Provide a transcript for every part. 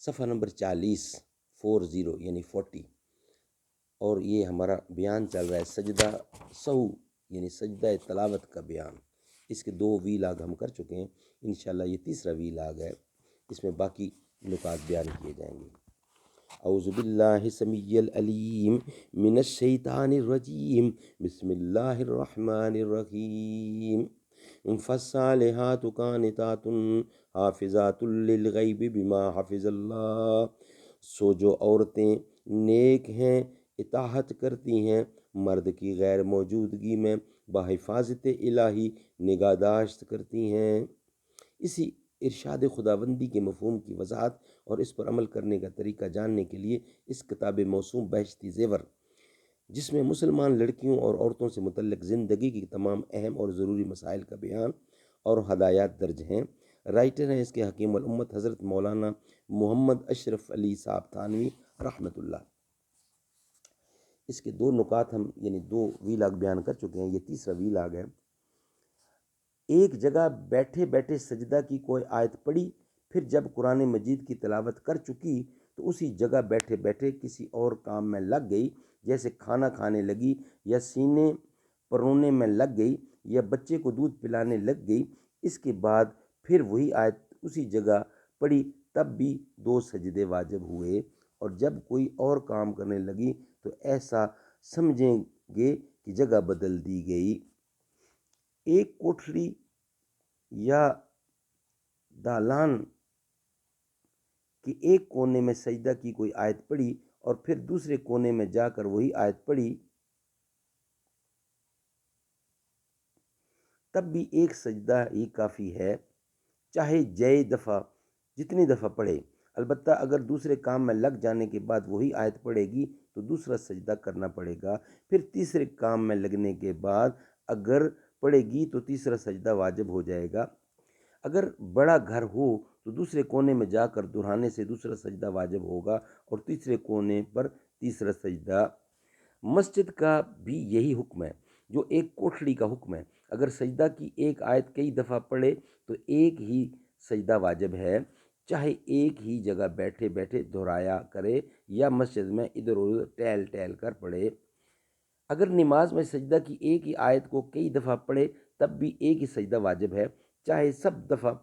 صفحہ نمبر 40 یعنی 40، اور یہ ہمارا بیان چل رہا ہے سجدہ سہو یعنی سجدہ تلاوت کا بیان۔ اس کے 2 وی لاگ ہم کر چکے ہیں، انشاءاللہ یہ تیسرا وی لاگ ہے، اس میں باقی نکات بیان کیے جائیں گے۔ اعوذ باللہ السمیع العلیم من الشیطان الرجیم، بسم اللہ الرحمن الرحیم۔ فالصالحات قانتات حافظات للغیب بما حفظ اللہ، سو جو عورتیں نیک ہیں، اطاعت کرتی ہیں مرد کی غیر موجودگی میں، بحفاظت الہی نگہداشت کرتی ہیں۔ اسی ارشاد خداوندی کے مفہوم کی وضاحت اور اس پر عمل کرنے کا طریقہ جاننے کے لیے اس کتاب موسوم بہشتی زیور، جس میں مسلمان لڑکیوں اور عورتوں سے متعلق زندگی کی تمام اہم اور ضروری مسائل کا بیان اور ہدایات درج ہیں۔ رائٹر ہیں اس کے حکیم الامت حضرت مولانا محمد اشرف علی صاحب تھانوی رحمۃ اللہ۔ اس کے 2 نکات ہم یعنی 2 وی لاگ بیان کر چکے ہیں، یہ تیسرا وی لاگ ہے۔ ایک جگہ بیٹھے بیٹھے سجدہ کی کوئی آیت پڑھی، پھر جب قرآن مجید کی تلاوت کر چکی تو اسی جگہ بیٹھے بیٹھے کسی اور کام میں لگ گئی، جیسے کھانا کھانے لگی، یا سینے پرونے میں لگ گئی، یا بچے کو دودھ پلانے لگ گئی۔ اس کے بعد پھر وہی آیت اسی جگہ پڑھی، تب بھی 2 سجدے واجب ہوئے، اور جب کوئی اور کام کرنے لگی تو ایسا سمجھیں گے کہ جگہ بدل دی گئی۔ ایک کوٹھڑی یا دالان کے ایک کونے میں سجدہ کی کوئی آیت پڑھی اور پھر دوسرے کونے میں جا کر وہی آیت پڑھی، تب بھی ایک سجدہ ہی کافی ہے، چاہے جتنی دفعہ پڑھے۔ البتہ اگر دوسرے کام میں لگ جانے کے بعد وہی آیت پڑھے گی تو دوسرا سجدہ کرنا پڑے گا۔ پھر تیسرے کام میں لگنے کے بعد اگر پڑھے گی تو تیسرا سجدہ واجب ہو جائے گا۔ اگر بڑا گھر ہو تو دوسرے کونے میں جا کر دہرانے سے دوسرا سجدہ واجب ہوگا اور تیسرے کونے پر تیسرا سجدہ۔ مسجد کا بھی یہی حکم ہے جو ایک کوٹھڑی کا حکم ہے۔ اگر سجدہ کی ایک آیت کئی دفعہ پڑھے تو ایک ہی سجدہ واجب ہے، چاہے ایک ہی جگہ بیٹھے بیٹھے دہرایا کرے یا مسجد میں ادھر ادھر ٹہل ٹہل کر پڑھے۔ اگر نماز میں سجدہ کی ایک ہی آیت کو کئی دفعہ پڑھے تب بھی ایک ہی سجدہ واجب ہے، چاہے سب دفعہ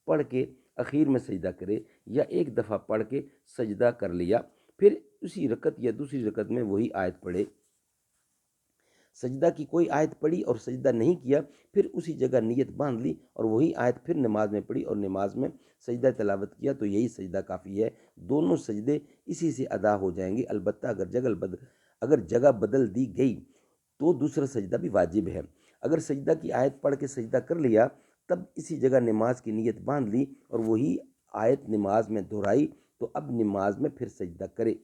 پڑھ کے اخیر میں سجدہ کرے یا ایک دفعہ پڑھ کے سجدہ کر لیا، پھر اسی رکعت یا دوسری رکعت میں وہی آیت پڑھے۔ سجدہ کی کوئی آیت پڑھی اور سجدہ نہیں کیا، پھر اسی جگہ نیت باندھ لی اور وہی آیت پھر نماز میں پڑھی اور نماز میں سجدہ تلاوت کیا تو یہی سجدہ کافی ہے۔ دونوں سجدے اسی سے ادا ہو جائیں گے، البتہ اگر جگہ بدل دی گئی تو دوسرا سجدہ بھی واجب ہے۔ اگر سجدہ کی آیت پڑھ کے سجدہ کر لیا، تب اسی جگہ نماز کی نیت باندھ لی اور وہی آیت نماز میں دہرائی تو اب نماز میں پھر سجدہ کرے۔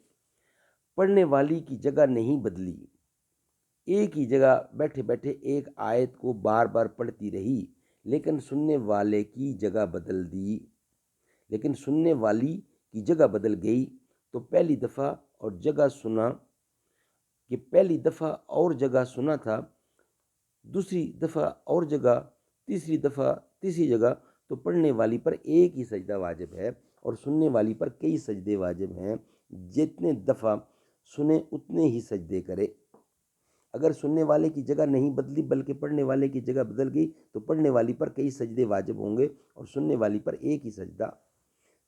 پڑھنے والی کی جگہ نہیں بدلی، ایک ہی جگہ بیٹھے بیٹھے ایک آیت کو بار بار پڑھتی رہی، لیکن سننے والی کی جگہ بدل گئی تو پہلی دفعہ اور جگہ سنا تھا، دوسری دفعہ اور جگہ، تیسری دفعہ تیسری جگہ، تو پڑھنے والی پر ایک ہی سجدہ واجب ہے اور سننے والی پر کئی سجدے واجب ہیں۔ جتنے دفعہ سنے اتنے ہی سجدے کرے۔ اگر سننے والے کی جگہ نہیں بدلی بلکہ پڑھنے والے کی جگہ بدل گئی تو پڑھنے والی پر کئی سجدے واجب ہوں گے اور سننے والی پر ایک ہی سجدہ۔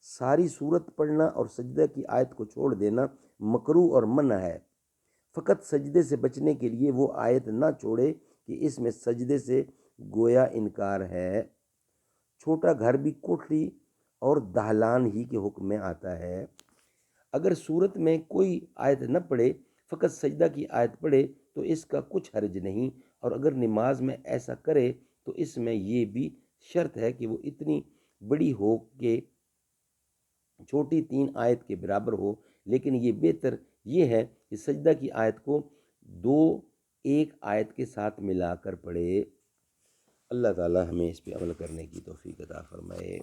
ساری سورت پڑھنا اور سجدہ کی آیت کو چھوڑ دینا مکروہ اور منع ہے۔ فقط سجدے سے بچنے کے لیے وہ آیت نہ چھوڑے کہ اس میں سجدے سے گویا انکار ہے۔ چھوٹا گھر بھی کوٹھڑی اور دہلان ہی کے حکم میں آتا ہے۔ اگر سورت میں کوئی آیت نہ پڑھے، فقط سجدہ کی آیت پڑھے تو اس کا کچھ حرج نہیں، اور اگر نماز میں ایسا کرے تو اس میں یہ بھی شرط ہے کہ وہ اتنی بڑی ہو کہ چھوٹی 3 آیت کے برابر ہو، لیکن یہ بہتر یہ ہے کہ سجدہ کی آیت کو 2 ایک آیت کے ساتھ ملا کر پڑھے۔ اللہ تعالی ہمیں اس پہ عمل کرنے کی توفیق عطا فرمائے۔